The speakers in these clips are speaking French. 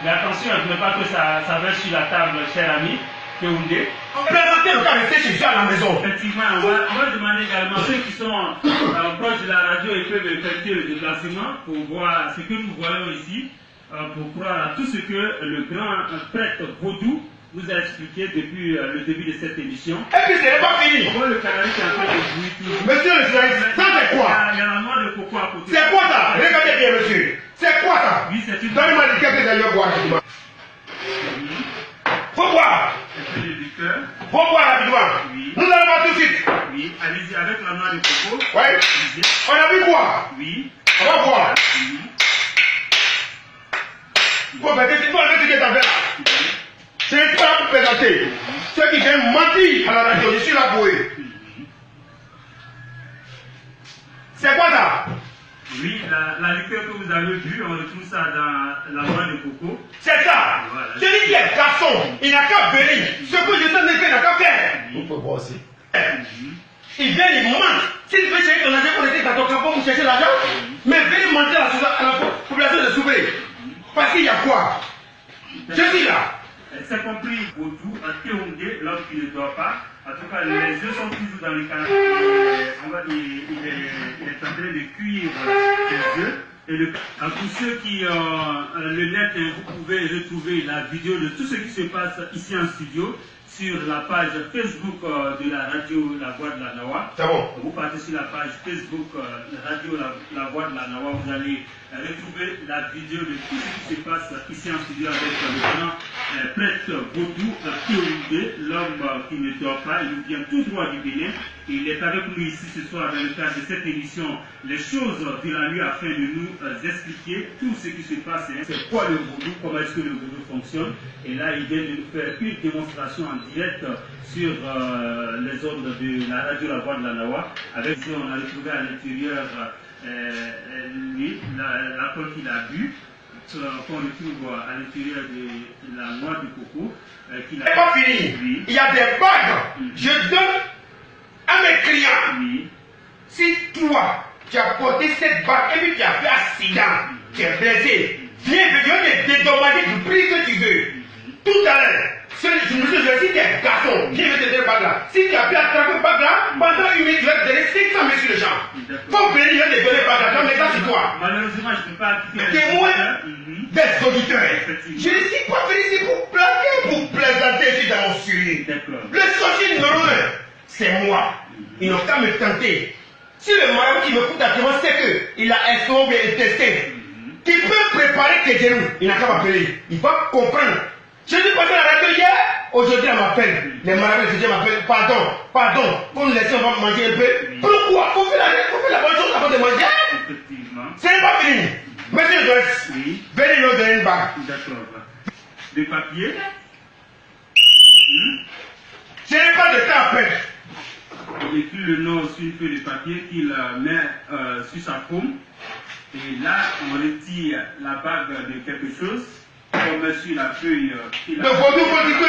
Mais attention, ne voulez pas que ça verse sur la table, cher ami. Présentez le cas, restez chez vous à la maison. Effectivement, on va demander également ceux qui sont proches de la radio et peuvent effectuer le déplacement pour voir ce que nous voyons ici, pour croire à tout ce que le grand prêtre vaudou nous a expliqué depuis le début de cette émission. Et puis ce n'est pas fini. On voit le canari qui est en train de jouer toujours. Monsieur le journaliste, ça c'est quoi? Il y a la noix de coco à côté. C'est quoi ça? Regardez bien, monsieur. C'est quoi ça? Oui, c'est une. Donnez-moi du café d'ailleurs boire. Faut boire. Un peu de liqueur. Faut boire rapidement. Oui. Nous allons voir tout de suite. Oui, allez-y avec la noix de coco. Ouais. Allez-y. On a vu quoi? Oui. On va voir. Oui. Bon, ben, c'est toi ce qui est en fait là. Je ne suis pas là pour présenter. Ceux qui viennent mentir à la radio, je suis là pour eux. C'est quoi ça? Oui, la liqueur que vous avez vue, on retrouve ça dans la noix de coco. C'est ça. Voilà. Celui qui est garçon, il n'a qu'à venir. Ce que je sais qu'il n'a qu'à faire. Vous pouvez voir aussi. Il vient, il ment. S'il veut chercher ton argent pour aider dans ton capot, vous cherchez l'argent. Mais venez mentir à la population de Soubré. Parce qu'il y a quoi? Je suis là. C'est compris Vaudou, à Théondé, l'homme qui ne doit pas. En tout cas, les œufs sont toujours dans les canapés. Il est en train de cuire ses œufs. Et pour ceux qui ont le net, vous pouvez retrouver la vidéo de tout ce qui se passe ici en studio sur la page Facebook de la radio La Voix de la Nawa. C'est bon. Vous partez sur la page Facebook Radio La Voix de la Nawa, vous allez retrouver la vidéo de tout ce qui se passe ici en studio avec le grand prêtre Vaudou Théoridé, l'homme qui ne dort pas. Il nous vient tout droit du Bénin. Il est avec nous ici ce soir dans le cadre de cette émission Les choses de la nuit afin de nous expliquer tout ce qui se passe. C'est quoi le Vaudou, comment est-ce que le Vaudou fonctionne. Et là, il vient de nous faire une démonstration en direct sur les ondes de la radio La Voix de la Nawa. Avec ça, on a retrouvé à l'intérieur lui, l'alcool qu'il a bu, qu'on retrouve à l'intérieur de la noix de coco. C'est pas fini. Oui. Il y a des bagues. Je donne à mes clients. Oui. Si toi, tu as porté cette bague et puis tu as fait accident, tu es blessé, viens, je vais te dédommager du prix que tu veux. Tout à l'heure, si tu es garçon, je vais te donner bague là. Si tu as pu attraper bague là, pendant une minute, je vais te donner 500 000 sur le champ. Faut venir, je vais te donner bague là, mais ça c'est toi. Malheureusement, je ne peux pas quitter Témoin des auditeurs. Je ne suis pas venu ici pour plaquer, pour plaisanter ici dans mon suivi. Le sorcier numéro 1, c'est moi. Ils n'ont qu'à me tenter. Si le marabout qui me coûte actuellement sait qu'il a un et testé, qu'il peut préparer tes genoux, il n'a qu'à m'appeler. Il va comprendre. Je suis passé à la radio hier, aujourd'hui elle m'appelle. Les marabouts de m'appellent, pardon, pour nous laisser, on va manger un peu. Pourquoi? Faut faire la bonne chose avant de manger. Effectivement. Ce n'est pas fini. Monsieur Joyce, Oui. venez nous donner une bague. D'accord. Des papiers. Je n'ai pas de temps à perdre. Il écrit le nom sur une feuille de papier qu'il met sur sa paume. Et là, on retire la bague de quelque chose. On met sur la feuille. Le vaudou,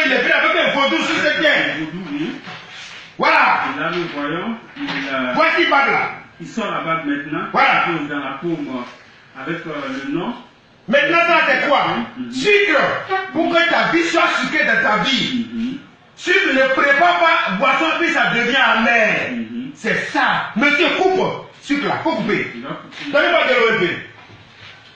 il est fait avec un vaudou sur cette terre. Le vaudou, oui. Voilà. Et là, nous voyons, Voici bague là. il sort la bague maintenant. Voilà. Il pose dans la paume avec le nom. Maintenant, ça c'est quoi? Sucre. Pour que ta vie soit sucrée dans ta vie. Sucre ne prépare pas boisson puis ça devient amer. C'est ça. Monsieur, coupe. Sucre là, faut couper. Donnez-moi de l'eau un peu.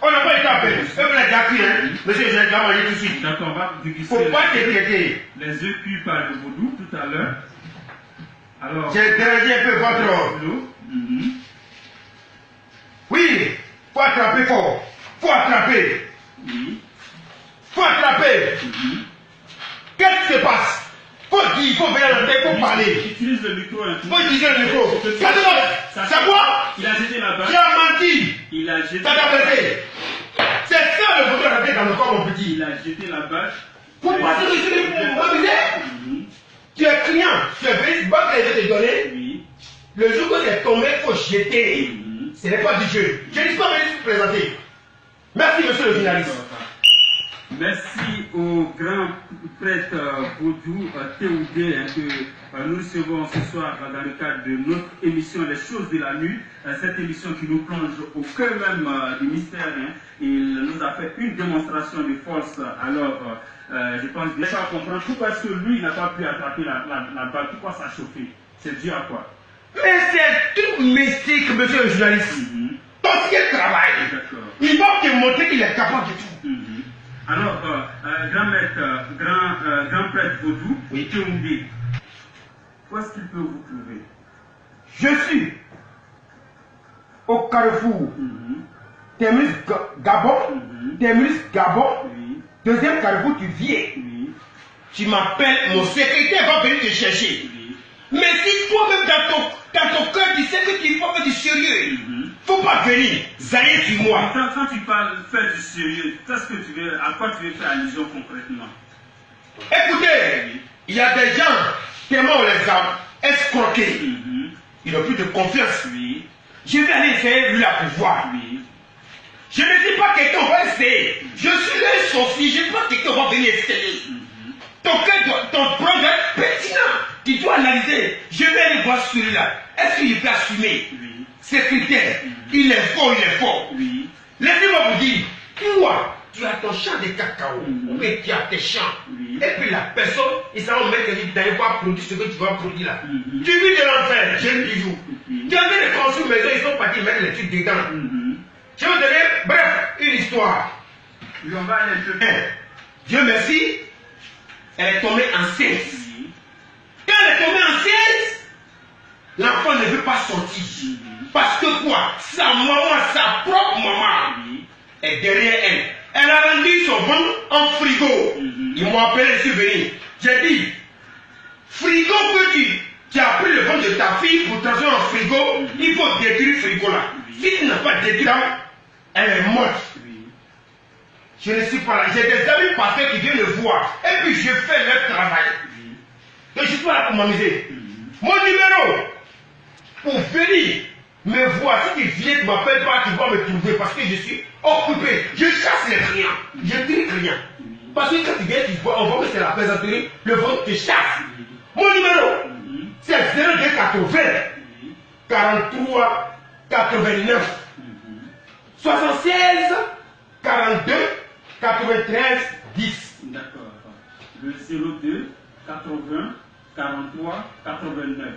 On n'a pas le temps à perdre. Eux, vous l'avez déjà cuit, hein. Monsieur, je l'ai déjà mangé tout de suite. D'accord, on va déguster Faut pas t'inquiéter. les œufs cuits par le vaudou tout à l'heure. Alors, J'ai dérangé un peu votre... l'eau. Oui, faut attraper fort. Faut attraper. Oui. Faut attraper. Qu'est-ce qui se passe? Faut dire, faut venir dans la tête, faut parler. Utilise le micro un peu. Faut utiliser le micro. C'est quoi? Il a jeté la bague. Tu as menti. Il a jeté Ça t'a blessé. C'est ça le photo raté dans le corps, mon petit. Il a jeté la bague. Pour passer dessus pour m'amuser. Tu es client. Tu es venu, bague que je vais te donner. Oui. Le jour que c'est tombé, il faut jeter. Ce n'est pas du jeu. Je ne suis pas venu vous présenter. Merci, monsieur le journaliste. Merci au grand prêtre Vaudou Théoudé que nous recevons ce soir dans le cadre de notre émission Les choses de la nuit. Cette émission qui nous plonge au cœur même du mystère. Il nous a fait une démonstration de force. Alors, je pense déjà comprendre pourquoi est-ce que lui n'a pas pu attraper la balle, pourquoi ça a chauffé. C'est dû à quoi? Mais c'est un truc mystique, monsieur le journaliste. Parce qu'il travaille, il va te montrer qu'il est capable de tout. Alors, grand maître, grand prêtre Vaudou, Théoudé, où est-ce qu'il peut vous trouver? Je suis au carrefour Terminus Gabon, Terminus Gabon, deuxième carrefour, tu viens. Tu m'appelles, mon secrétaire va venir te chercher. Mais si toi-même dans ton cœur, tu sais que tu faut faire du sérieux, faut pas venir zailler sur moi. Quand tu parles faire du sérieux, qu'est-ce que tu veux, à quoi tu veux faire allusion concrètement? Écoutez, il y a des gens, tellement on les a escroqués, ils n'ont plus de confiance. Je vais aller essayer lui la pouvoir. Je ne dis pas que quelqu'un va essayer. Je suis là sorcier, je ne dis pas que quelqu'un va venir essayer. Ton programme est pertinent. Tu dois analyser. Je vais aller voir celui-là. Est-ce qu'il peut assumer ses critères? Il est fort, il est fort. Laissez-moi vous dire, toi, tu as ton champ de cacao, ou bien tu as tes champs. Et puis la personne, il s'en va mettre d'aller voir produire ce que tu vas produire là. Tu vis de l'enfer, je le dis vous. Tu as envie de construire une maison, ils sont partis mettre les trucs dedans. Je vais vous donner, bref, une histoire. Dieu merci, elle est tombée enceinte. Quand elle est tombée enceinte, l'enfant ne veut pas sortir. Parce que quoi? Sa maman, sa propre maman, est derrière elle. Elle a rendu son ventre en frigo. Ils m'ont appelé, je suis venu. J'ai dit, frigo que tu as pris le ventre de ta fille pour transformer en frigo, il faut détruire le frigo là. Si tu n'as pas détruit, elle est morte. Je ne suis pas là. J'ai des amis pasteurs qui viennent me voir. Et puis je fais leur travail. Donc je suis pas là pour m'amuser. Mon numéro, pour venir me voir, si tu viens, tu ne m'appelles pas, tu vas me trouver parce que je suis occupé. Je chasse les clients. Je trique rien. Parce que quand tu viens, tu vois, on voit que c'est la plaisanterie, le ventre te chasse. Mon numéro, c'est 0280 43 89 76 42 93 10. D'accord. Le 02 80 43 89.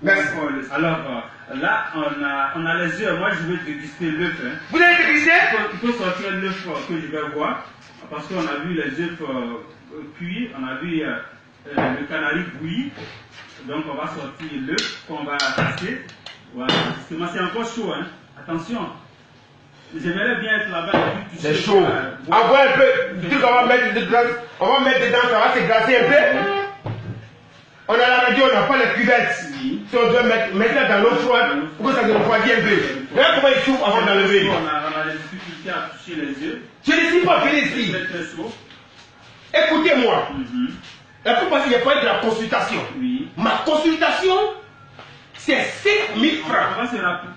Merci. Alors là, on a les yeux. Moi, je vais déguster l'œuf. Vous avez dégusté? Il faut sortir l'œuf que je vais voir. Parce qu'on a vu les œufs cuits, on a vu le canari bouilli. Donc, on va sortir l'œuf qu'on va casser. Voilà. Parce que c'est encore chaud. Hein. Attention. J'aimerais bien être là-bas. C'est chaud. Envoie un peu. On va mettre dedans, ça va se glacer un peu. On a la radio, on n'a pas les cuvettes. Si on doit mettre dans l'eau froide, pour que ça se refroidisse un peu. Regarde comment il souffre avant d'enlever. On a des difficultés à toucher les yeux. Je ne suis pas venu ici. Écoutez-moi. La plupart du temps, il n'y a pas eu de la consultation. Ma consultation, c'est 5 000 francs.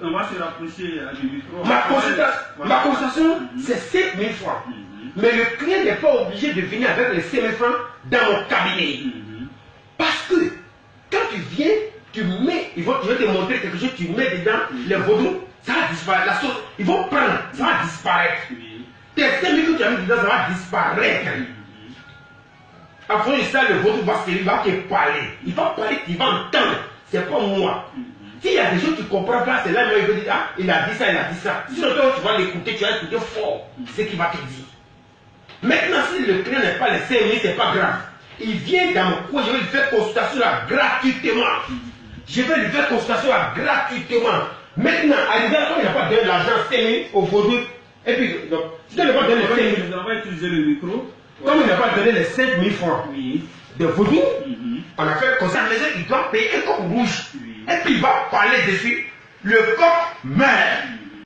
On va se rapprocher du micro. Ma consultation, c'est 5 000 francs. Mais le client n'est pas obligé de venir avec les 5 000 francs dans mon cabinet. Parce que quand tu viens, tu mets, je vais te montrer quelque chose, tu mets dedans les vaudous, ça va disparaître. La sauce, ils vont prendre, ça va disparaître. Tes 5 000 que tu as mis dedans, ça va disparaître. En fonction de ça, le vaudou va se parler. Il va parler, il va entendre. C'est pas moi. S'il y a des choses que tu ne comprends pas, c'est là où il veut dire, ah, il a dit ça, il a dit ça. Sinon, toi, tu vas l'écouter, tu vas écouter fort ce qu'il va te dire. Maintenant, si le client n'est pas les 5 000, c'est pas grave. Il vient dans mon coin, je vais lui faire consultation là gratuitement. Je vais lui faire consultation là gratuitement. Maintenant, arrivé à quand il n'a pas donné l'argent 5 000 au vaudou, et puis, donc, si tu n'as pas donné les 5 000, on va utiliser le micro. Comme il n'a pas donné les 5 000 francs de vaudou, on a fait comme ça, il doit payer un coq rouge. Et puis il va parler dessus, le coq meurt.